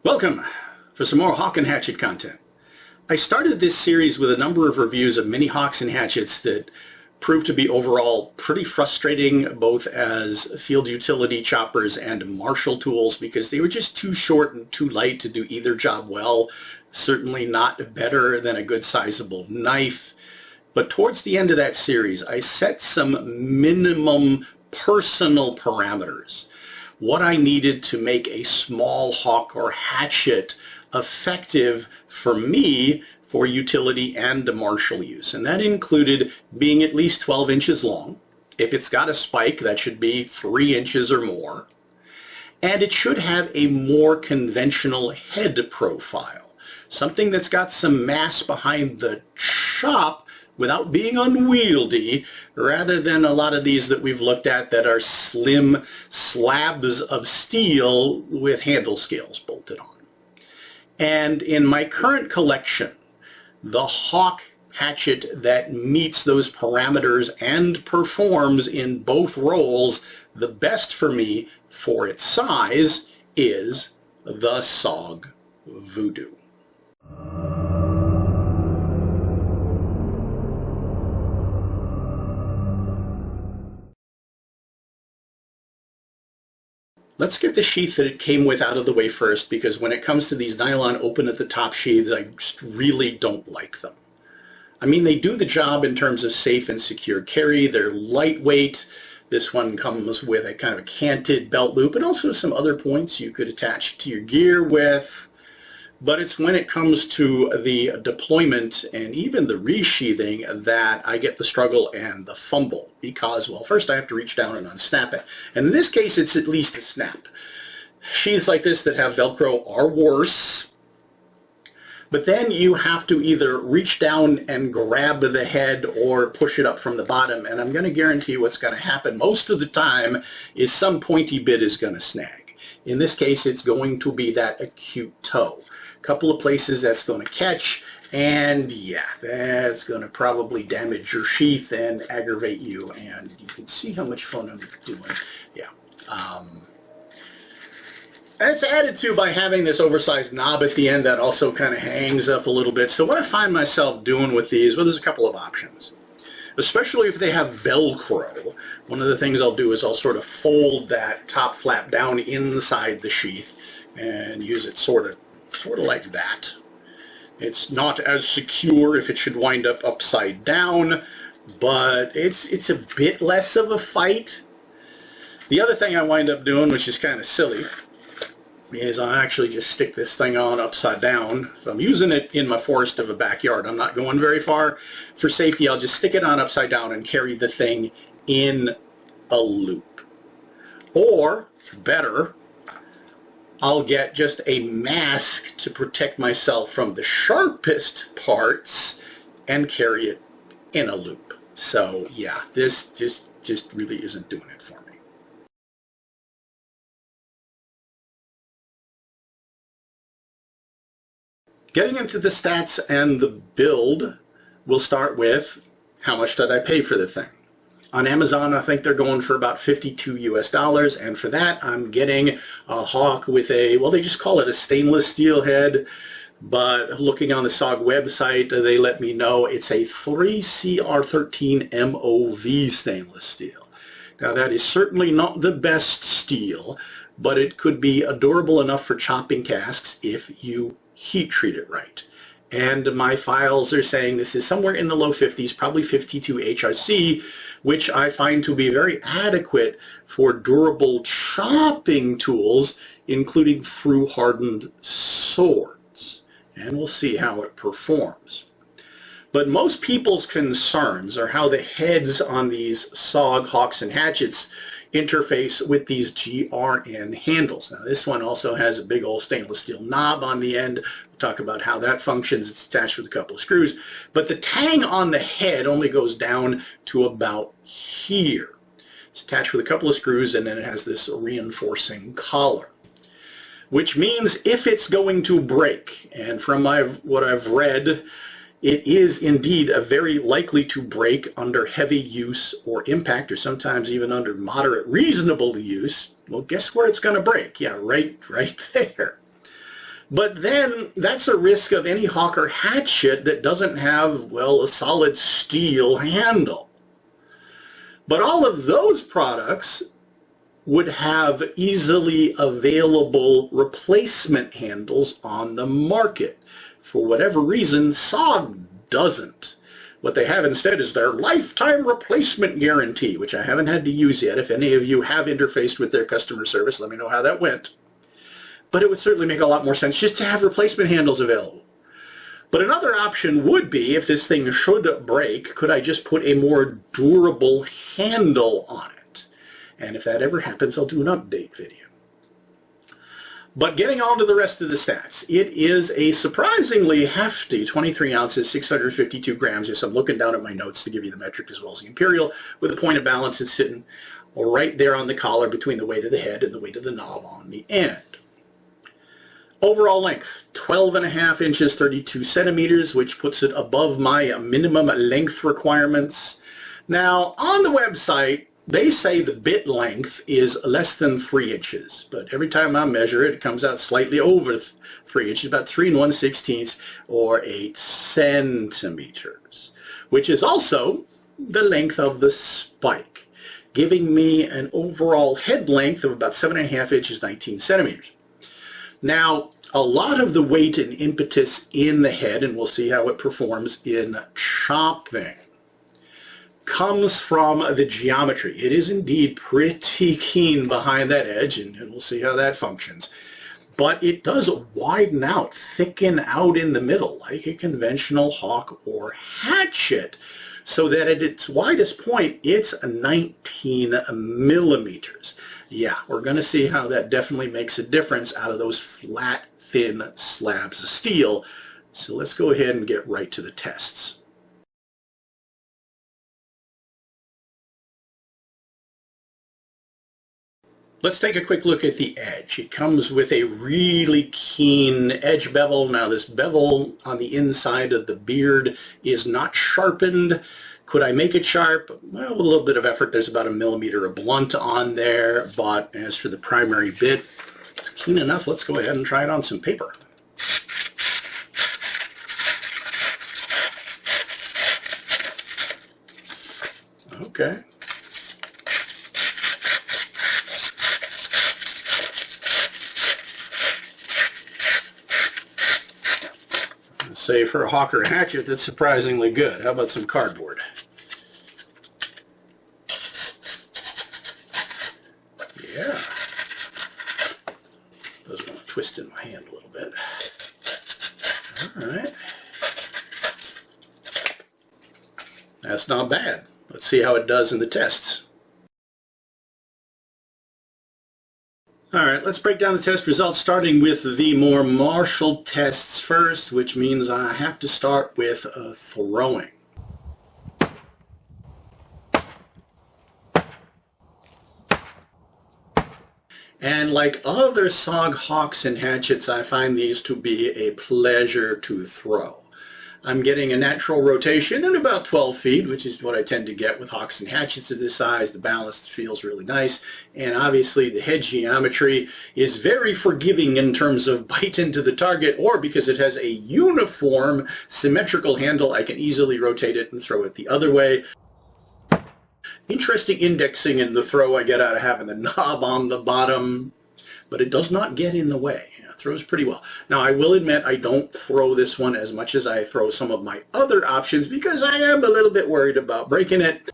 Welcome for some more hawk and hatchet content. I started this series with a number of reviews of mini hawks and hatchets that proved to be overall pretty frustrating, both as field utility choppers and martial tools, because they were just too short and too light to do either job well. Certainly not better than a good sizable knife. But towards the end of that series, I set some minimum personal parameters. What I needed to make a small hawk or hatchet effective for me for utility and martial use. And that included being at least 12 inches long. If it's got a spike, that should be 3 inches or more. And it should have a more conventional head profile. Something that's got some mass behind the chop without being unwieldy, rather than a lot of these that we've looked at that are slim slabs of steel with handle scales bolted on. And in my current collection, the hawk hatchet that meets those parameters and performs in both roles the best for me for its size is the SOG Voodoo. Let's get the sheath that it came with out of the way first, because when it comes to these nylon open at the top sheaths, I just really don't like them. I mean, they do the job in terms of safe and secure carry. They're lightweight. This one comes with a kind of a canted belt loop and also some other points you could attach to your gear with. But it's when it comes to the deployment and even the resheathing that I get the struggle and the fumble, because, well, first I have to reach down and unsnap it. And in this case, it's at least a snap. Sheaths like this that have Velcro are worse. But then you have to either reach down and grab the head or push it up from the bottom. And I'm going to guarantee you what's going to happen most of the time is some pointy bit is going to snag. In this case, it's going to be that acute toe. Couple of places that's going to catch, and yeah, that's going to probably damage your sheath and aggravate you, and you can see how much fun I'm doing. Yeah. And it's added to by having this oversized knob at the end that also kind of hangs up a little bit. So what I find myself doing with these, well, there's a couple of options. Especially if they have Velcro. One of the things I'll do is I'll sort of fold that top flap down inside the sheath and use it sort of like that. It's not as secure if it should wind up upside down, but it's a bit less of a fight. The other thing I wind up doing, which is kind of silly, is I actually just stick this thing on upside down. So I'm using it in my forest of a backyard. I'm not going very far. For safety, I'll just stick it on upside down and carry the thing in a loop. Or, better, I'll get just a mask to protect myself from the sharpest parts and carry it in a loop. So yeah, this just really isn't doing it for me. Getting into the stats and the build, we'll start with how much did I pay for the thing. On Amazon, I think they're going for about $52 US, and for that, I'm getting a hawk with a, well, they just call it a stainless steel head, but looking on the SOG website, they let me know it's a 3CR13 MOV stainless steel. Now, that is certainly not the best steel, but it could be durable enough for chopping casks if you heat treat it right. And my files are saying this is somewhere in the low 50s, probably 52 HRC, which I find to be very adequate for durable chopping tools, including through-hardened swords. And we'll see how it performs. But most people's concerns are how the heads on these SOG hawks and hatchets interface with these GRN handles. Now, this one also has a big old stainless steel knob on the end. We'll talk about how that functions. It's attached with a couple of screws. But the tang on the head only goes down to about here. It's attached with a couple of screws, and then it has this reinforcing collar. Which means if it's going to break, and from what I've read, it is indeed very likely to break under heavy use or impact, or sometimes even under moderate reasonable use. Well, guess where it's going to break? Yeah, right there. But then that's a risk of any hawk or hatchet that doesn't have, well, a solid steel handle. But all of those products would have easily available replacement handles on the market. For whatever reason, SOG doesn't. What they have instead is their lifetime replacement guarantee, which I haven't had to use yet. If any of you have interfaced with their customer service, let me know how that went. But it would certainly make a lot more sense just to have replacement handles available. But another option would be, if this thing should break, could I just put a more durable handle on it? And if that ever happens, I'll do an update video. But getting on to the rest of the stats, it is a surprisingly hefty 23 ounces, 652 grams. Yes, I'm looking down at my notes to give you the metric as well as the imperial. With a point of balance, it's sitting right there on the collar between the weight of the head and the weight of the knob on the end. Overall length, 12.5 inches, 32 centimeters, which puts it above my minimum length requirements. Now, on the website, they say the bit length is less than 3 inches, but every time I measure it, it comes out slightly over 3 inches, about 3 1/16 or 8 centimeters, which is also the length of the spike, giving me an overall head length of about 7.5 inches, 19 centimeters. Now, a lot of the weight and impetus in the head, and we'll see how it performs in chopping, comes from the geometry. It is indeed pretty keen behind that edge, and we'll see how that functions. But it does widen out, thicken out in the middle, like a conventional hawk or hatchet, so that at its widest point, it's 19 millimeters. Yeah, we're going to see how that definitely makes a difference out of those flat, thin slabs of steel. So let's go ahead and get right to the tests. Let's take a quick look at the edge. It comes with a really keen edge bevel. Now this bevel on the inside of the beard is not sharpened. Could I make it sharp? Well, with a little bit of effort. There's about 1 millimeter of blunt on there, but as for the primary bit, it's keen enough. Let's go ahead and try it on some paper. Okay. Say for a hawk or a hatchet, that's surprisingly good. How about some cardboard? Yeah. Does want to twist in my hand a little bit. All right. That's not bad. Let's see how it does in the tests. All right, let's break down the test results, starting with the more martial tests first, which means I have to start with throwing. And like other SOG hawks and hatchets, I find these to be a pleasure to throw. I'm getting a natural rotation at about 12 feet, which is what I tend to get with hawks and hatchets of this size. The balance feels really nice. And obviously the head geometry is very forgiving in terms of bite into the target, or because it has a uniform symmetrical handle, I can easily rotate it and throw it the other way. Interesting indexing in the throw I get out of having the knob on the bottom, but it does not get in the way. Throws pretty well. Now I will admit I don't throw this one as much as I throw some of my other options because I am a little bit worried about breaking it.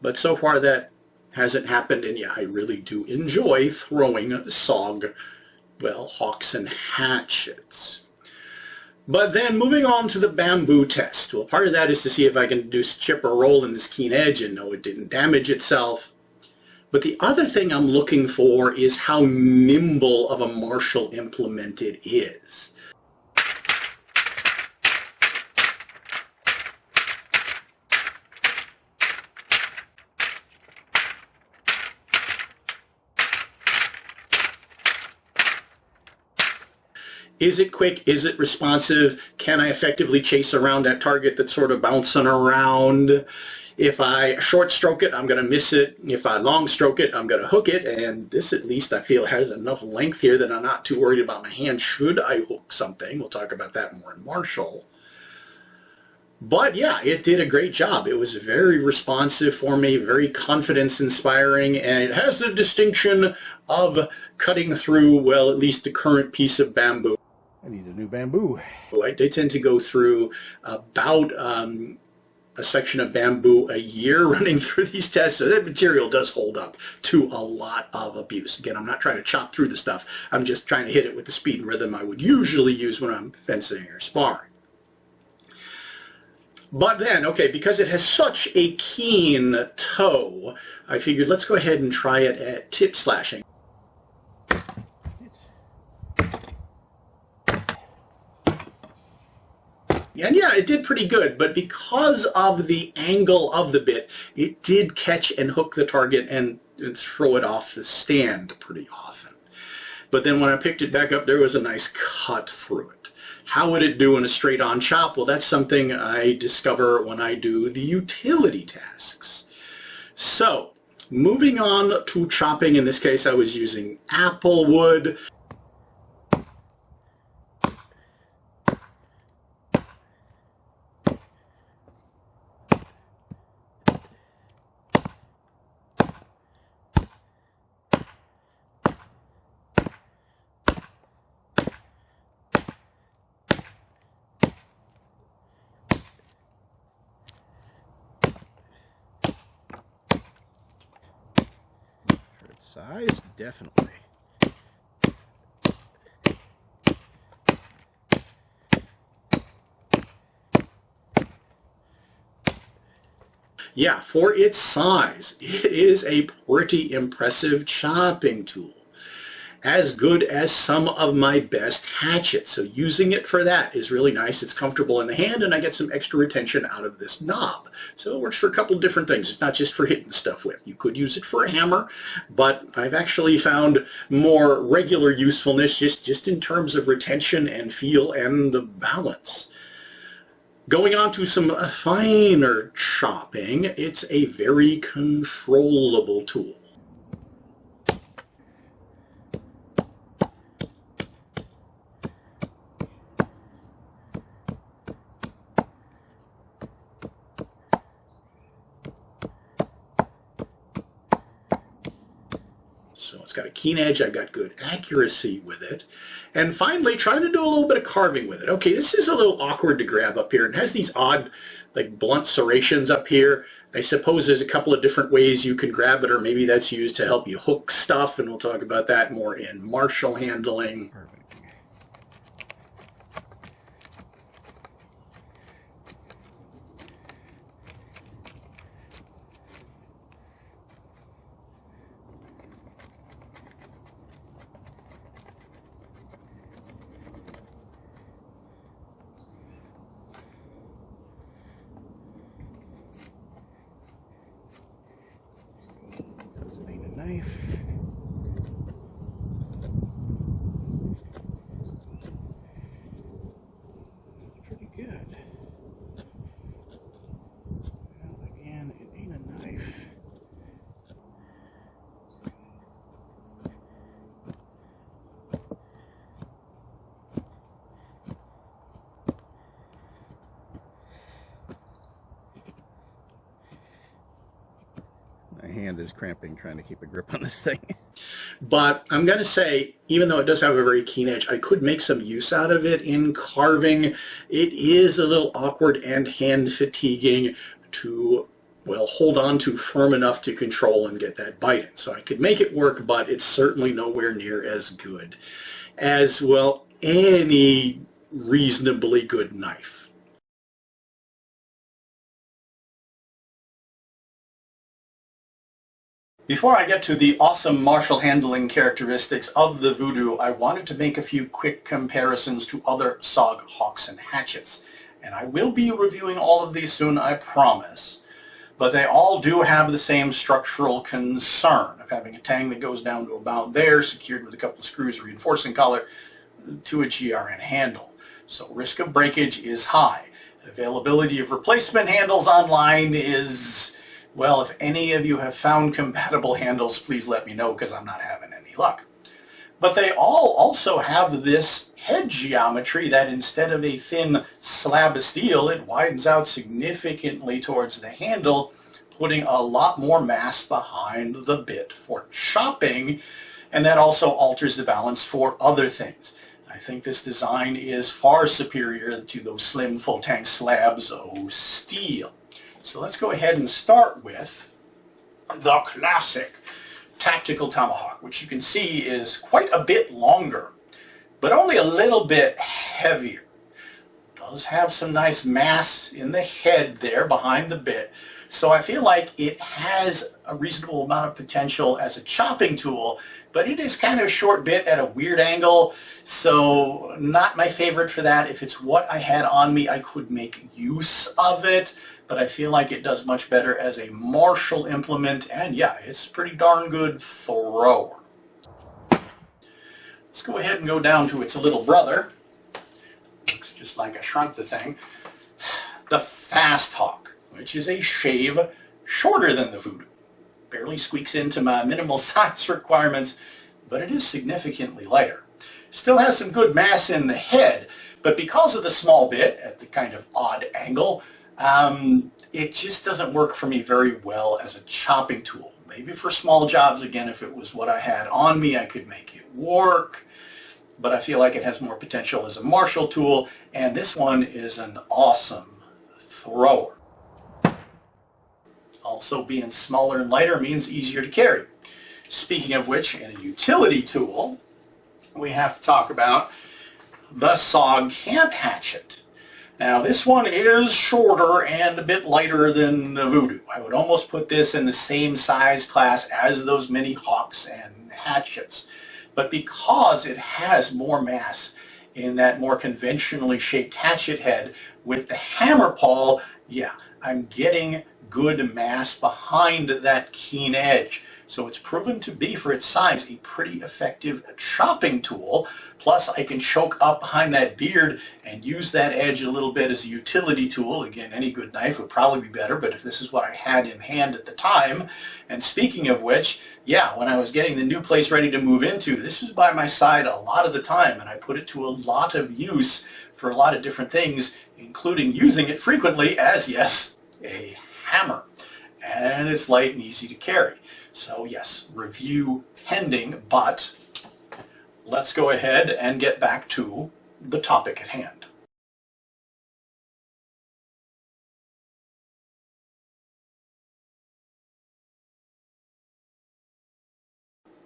But so far that hasn't happened, and yeah, I really do enjoy throwing SOG, well, hawks and hatchets. But then moving on to the bamboo test. Well, part of that is to see if I can induce chip or roll in this keen edge and know it didn't damage itself. But the other thing I'm looking for is how nimble of a martial implement it is. Is it quick? Is it responsive? Can I effectively chase around that target that's sort of bouncing around? If I short stroke it, I'm going to miss it. If I long stroke it, I'm going to hook it. And this, at least, I feel has enough length here that I'm not too worried about my hand should I hook something. We'll talk about that more in Marshall. But yeah, it did a great job. It was very responsive for me, very confidence-inspiring, and it has the distinction of cutting through, well, at least the current piece of bamboo. I need a new bamboo. They tend to go through about a section of bamboo a year running through these tests, so that material does hold up to a lot of abuse. Again, I'm not trying to chop through the stuff. I'm just trying to hit it with the speed and rhythm I would usually use when I'm fencing or sparring. But then, okay, because it has such a keen toe, I figured let's go ahead and try it at tip slashing. And yeah, it did pretty good, but because of the angle of the bit, it did catch and hook the target and throw it off the stand pretty often. But then when I picked it back up, there was a nice cut through it. How would it do in a straight-on chop? Well, that's something I discover when I do the utility tasks. So, moving on to chopping, in this case I was using apple wood. Size, definitely. Yeah, for its size, it is a pretty impressive chopping tool. As good as some of my best hatchets. So using it for that is really nice. It's comfortable in the hand, and I get some extra retention out of this knob. So it works for a couple of different things. It's not just for hitting stuff with. You could use it for a hammer, but I've actually found more regular usefulness just in terms of retention and feel and balance. Going on to some finer chopping, it's a very controllable tool. So it's got a keen edge, I've got good accuracy with it. And finally, trying to do a little bit of carving with it. Okay, this is a little awkward to grab up here. It has these odd, like, blunt serrations up here. I suppose there's a couple of different ways you can grab it, or maybe that's used to help you hook stuff, and we'll talk about that more in Marshall handling. Perfect. Knife. Pretty good. Well, again, it ain't a knife. My hand is cramping trying to keep a grip on this thing. But I'm going to say, even though it does have a very keen edge, I could make some use out of it in carving. It is a little awkward and hand fatiguing to, well, hold on to firm enough to control and get that bite in. So I could make it work, but it's certainly nowhere near as good as, well, any reasonably good knife. Before I get to the awesome Marshall handling characteristics of the Voodoo, I wanted to make a few quick comparisons to other SOG hawks and hatchets. And I will be reviewing all of these soon, I promise. But they all do have the same structural concern of having a tang that goes down to about there, secured with a couple of screws, reinforcing collar, to a GRN handle. So risk of breakage is high. Availability of replacement handles online is, well, if any of you have found compatible handles, please let me know because I'm not having any luck. But they all also have this head geometry that instead of a thin slab of steel, it widens out significantly towards the handle, putting a lot more mass behind the bit for chopping, and that also alters the balance for other things. I think this design is far superior to those slim full tank slabs of steel. So let's go ahead and start with the classic tactical Tomahawk, which you can see is quite a bit longer, but only a little bit heavier. It does have some nice mass in the head there behind the bit. So I feel like it has a reasonable amount of potential as a chopping tool, but it is kind of a short bit at a weird angle, so not my favorite for that. If it's what I had on me, I could make use of it, but I feel like it does much better as a martial implement, and yeah, it's a pretty darn good thrower. Let's go ahead and go down to its little brother. Looks just like I shrunk the thing. The Fast Hawk, which is a shave shorter than the Voodoo. Barely squeaks into my minimal size requirements, but it is significantly lighter. Still has some good mass in the head, but because of the small bit at the kind of odd angle, it just doesn't work for me very well as a chopping tool. Maybe for small jobs, again, if it was what I had on me, I could make it work, but I feel like it has more potential as a martial tool, and this one is an awesome thrower. Also, being smaller and lighter means easier to carry. Speaking of which, in a utility tool, we have to talk about the SOG camp hatchet. Now, this one is shorter and a bit lighter than the Voodoo. I would almost put this in the same size class as those mini hawks and hatchets. But because it has more mass in that more conventionally shaped hatchet head with the hammer pawl, yeah, I'm getting good mass behind that keen edge. So it's proven to be, for its size, a pretty effective chopping tool. Plus, I can choke up behind that beard and use that edge a little bit as a utility tool. Again, any good knife would probably be better, but if this is what I had in hand at the time. And speaking of which, yeah, when I was getting the new place ready to move into, this was by my side a lot of the time, and I put it to a lot of use for a lot of different things, including using it frequently as, yes, a hammer. And it's light and easy to carry. So yes, review pending, but let's go ahead and get back to the topic at hand.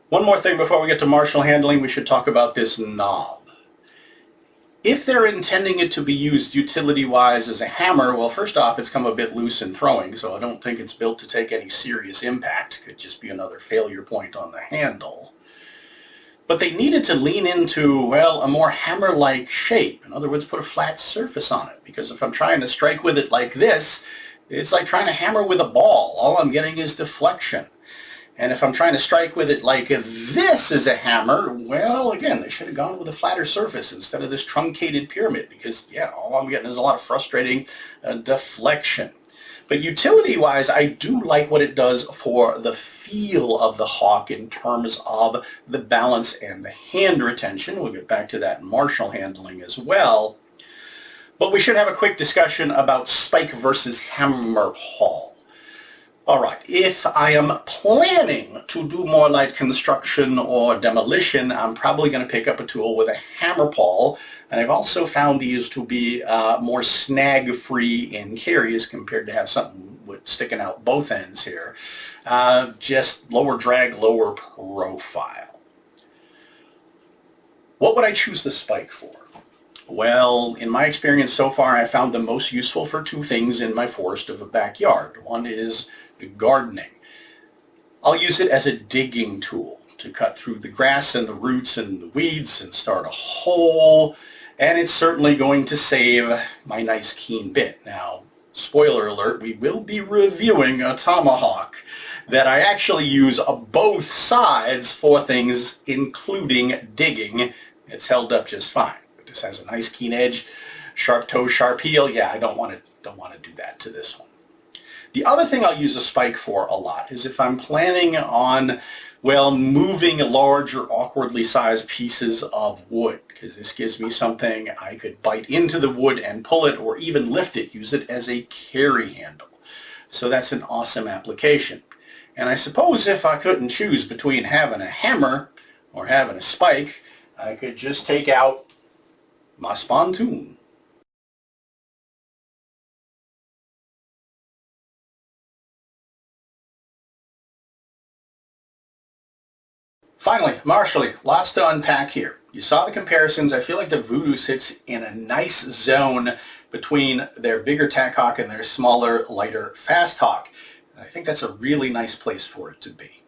One more thing before we get to martial handling, we should talk about this knob. If they're intending it to be used utility-wise as a hammer, well, first off, it's come a bit loose in throwing, so I don't think it's built to take any serious impact. Could just be another failure point on the handle. But they needed to lean into, well, a more hammer-like shape. In other words, put a flat surface on it, because if I'm trying to strike with it like this, it's like trying to hammer with a ball. All I'm getting is deflection. And if I'm trying to strike with it like this as a hammer, well, again, they should have gone with a flatter surface instead of this truncated pyramid, because, yeah, all I'm getting is a lot of frustrating deflection. But utility-wise, I do like what it does for the feel of the Hawk in terms of the balance and the hand retention. We'll get back to that in martial handling as well. But we should have a quick discussion about spike versus hammer pawl. All right, if I am planning to do more light construction or demolition, I'm probably going to pick up a tool with a hammer pawl. And I've also found these to be more snag-free in carry as compared to have something with sticking out both ends here. Just lower drag, lower profile. What would I choose the spike for? Well, in my experience so far, I found them most useful for two things in my forest of a backyard. One is gardening. I'll use it as a digging tool to cut through the grass and the roots and the weeds and start a hole, and it's certainly going to save my nice keen bit. Now, spoiler alert, we will be reviewing a Tomahawk that I actually use both sides for things, including digging. It's held up just fine. This has a nice keen edge, sharp toe, sharp heel. Yeah, I don't want to do that to this one. The other thing I'll use a spike for a lot is if I'm planning on, well, moving large or awkwardly sized pieces of wood, because this gives me something I could bite into the wood and pull it, or even lift it, use it as a carry handle. So that's an awesome application. And I suppose if I couldn't choose between having a hammer or having a spike, I could just take out my spontoon. Finally, marshalling, lots to unpack here. You saw the comparisons. I feel like the Voodoo sits in a nice zone between their bigger Tomahawk and their smaller, lighter Fast Hawk. And I think that's a really nice place for it to be,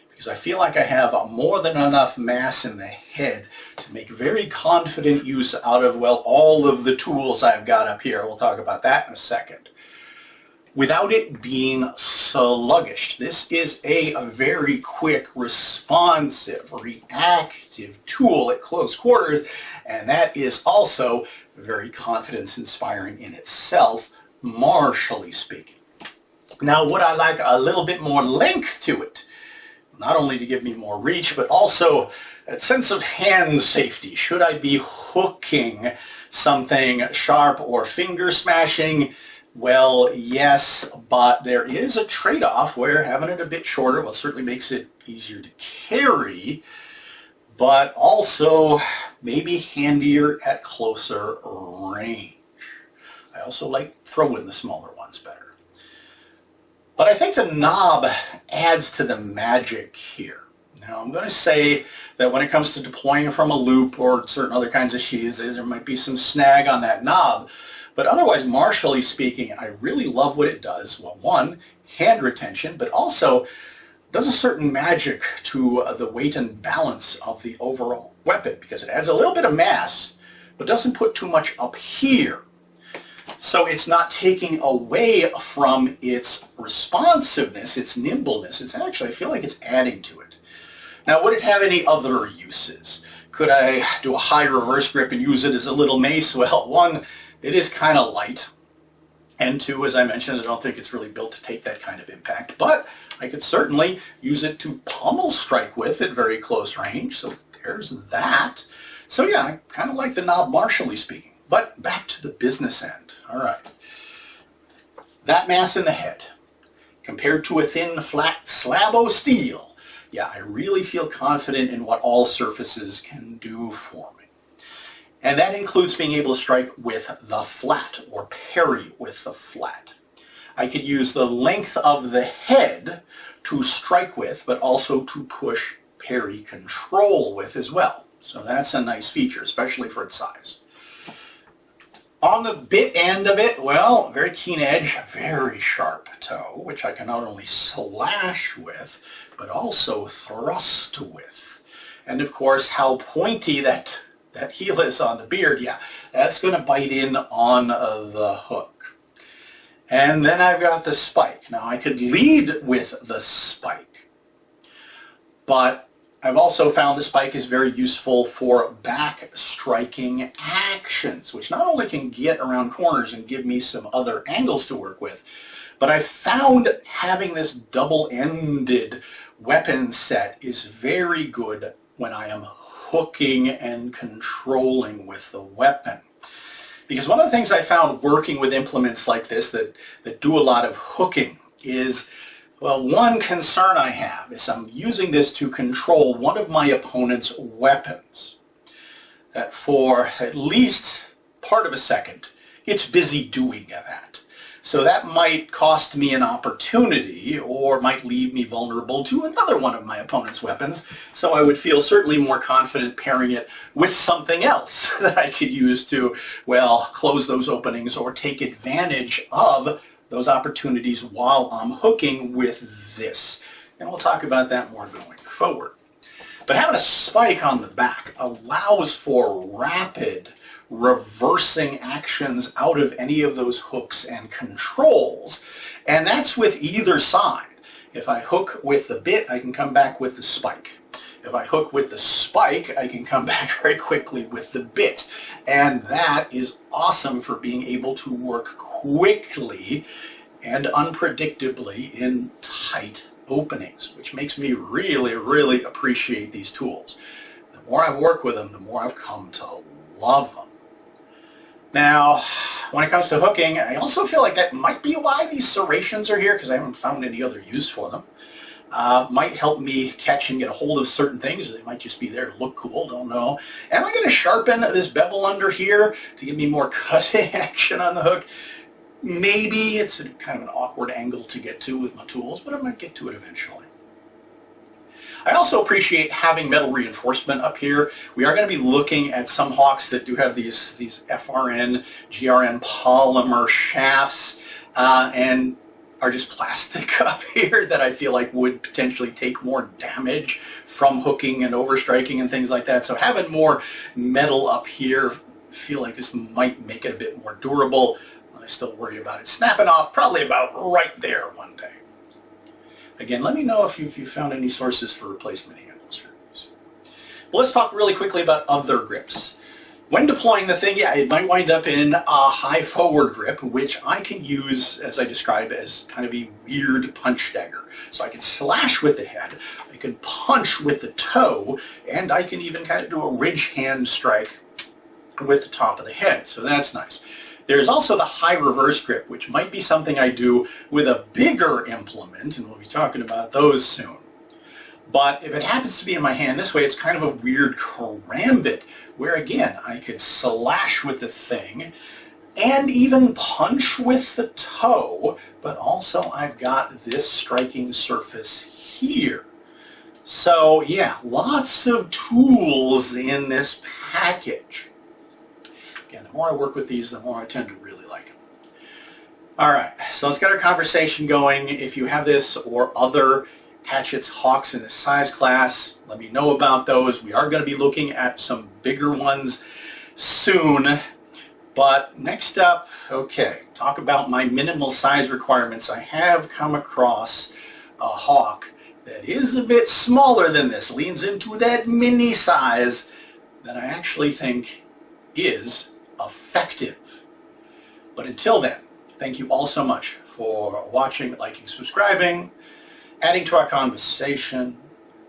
because I feel like I have more than enough mass in the head to make very confident use out of, well, all of the tools I've got up here. We'll talk about that in a second, without it being sluggish. This is a very quick, responsive, reactive tool at close quarters, and that is also very confidence-inspiring in itself, martially speaking. Now, would I like a little bit more length to it? Not only to give me more reach, but also a sense of hand safety. Should I be hooking something sharp or finger smashing? Well, yes, but there is a trade-off where having it a bit shorter, well, certainly makes it easier to carry, but also maybe handier at closer range. I also like throwing the smaller ones better. But I think the knob adds to the magic here. Now, I'm going to say that when it comes to deploying from a loop or certain other kinds of sheaths, there might be some snag on that knob. But otherwise, martially speaking, I really love what it does. Well, one, hand retention, but also does a certain magic to the weight and balance of the overall weapon, because it adds a little bit of mass, but doesn't put too much up here. So it's not taking away from its responsiveness, its nimbleness. It's actually, I feel like it's adding to it. Now, would it have any other uses? Could I do a high reverse grip and use it as a little mace? Well, one, it is kind of light, and two, as I mentioned, I don't think it's really built to take that kind of impact, but I could certainly use it to pommel strike with at very close range, so there's that. So yeah, I kind of like the knob martially speaking. But back to the business end. All right. That mass in the head, compared to a thin, flat slab of steel, yeah, I really feel confident in what all surfaces can do for me. And that includes being able to strike with the flat, or parry with the flat. I could use the length of the head to strike with, but also to push, parry, control with as well. So that's a nice feature, especially for its size. On the bit end of it, well, very keen edge, very sharp toe, which I can not only slash with, but also thrust with. And of course, how pointy that heel is on the beard, yeah, that's going to bite in on the hook. And then I've got the spike. Now, I could lead with the spike, but I've also found the spike is very useful for back striking actions, which not only can get around corners and give me some other angles to work with, but I found having this double-ended weapon set is very good when I am hooking and controlling with the weapon. Because one of the things I found working with implements like this that do a lot of hooking is, well, one concern I have is I'm using this to control one of my opponent's weapons. That for at least part of a second, it's busy doing that. So that might cost me an opportunity, or might leave me vulnerable to another one of my opponent's weapons. So I would feel certainly more confident pairing it with something else that I could use to, well, close those openings or take advantage of those opportunities while I'm hooking with this. And we'll talk about that more going forward. But having a spike on the back allows for rapid reversing actions out of any of those hooks and controls. And that's with either side. If I hook with the bit, I can come back with the spike. If I hook with the spike, I can come back very quickly with the bit. And that is awesome for being able to work quickly and unpredictably in tight openings, which makes me really, really appreciate these tools. The more I work with them, the more I've come to love them. Now, when it comes to hooking, I also feel like that might be why these serrations are here, because I haven't found any other use for them. Might help me catch and get a hold of certain things. They might just be there to look cool, don't know. Am I going to sharpen this bevel under here to give me more cutting action on the hook? Maybe. It's kind of an awkward angle to get to with my tools, but I might get to it eventually. I also appreciate having metal reinforcement up here. We are going to be looking at some hawks that do have these FRN, GRN polymer shafts and are just plastic up here that I feel like would potentially take more damage from hooking and overstriking and things like that. So having more metal up here, I feel like this might make it a bit more durable. I still worry about it snapping off probably about right there one day. Again, let me know if you found any sources for replacement handles for these. But let's talk really quickly about other grips. When deploying the thing, yeah, it might wind up in a high forward grip, which I can use, as I describe, as kind of a weird punch dagger. So I can slash with the head, I can punch with the toe, and I can even kind of do a ridge hand strike with the top of the head. So that's nice. There's also the high reverse grip, which might be something I do with a bigger implement, and we'll be talking about those soon. But if it happens to be in my hand this way, it's kind of a weird karambit, where again, I could slash with the thing and even punch with the toe, but also I've got this striking surface here. So yeah, lots of tools in this package. Again, the more I work with these, the more I tend to really like them. All right, so let's get our conversation going. If you have this or other hatchets, hawks in this size class, let me know about those. We are going to be looking at some bigger ones soon. But next up, okay, talk about my minimal size requirements. I have come across a hawk that is a bit smaller than this, leans into that mini size that I actually think is effective. But until then, thank you all so much for watching, liking, subscribing, adding to our conversation,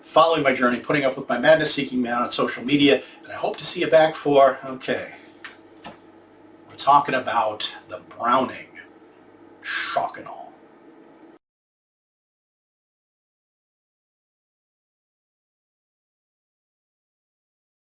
following my journey, putting up with my madness, seeking me out on social media, and I hope to see you back for, okay, we're talking about the Browning shock and awe.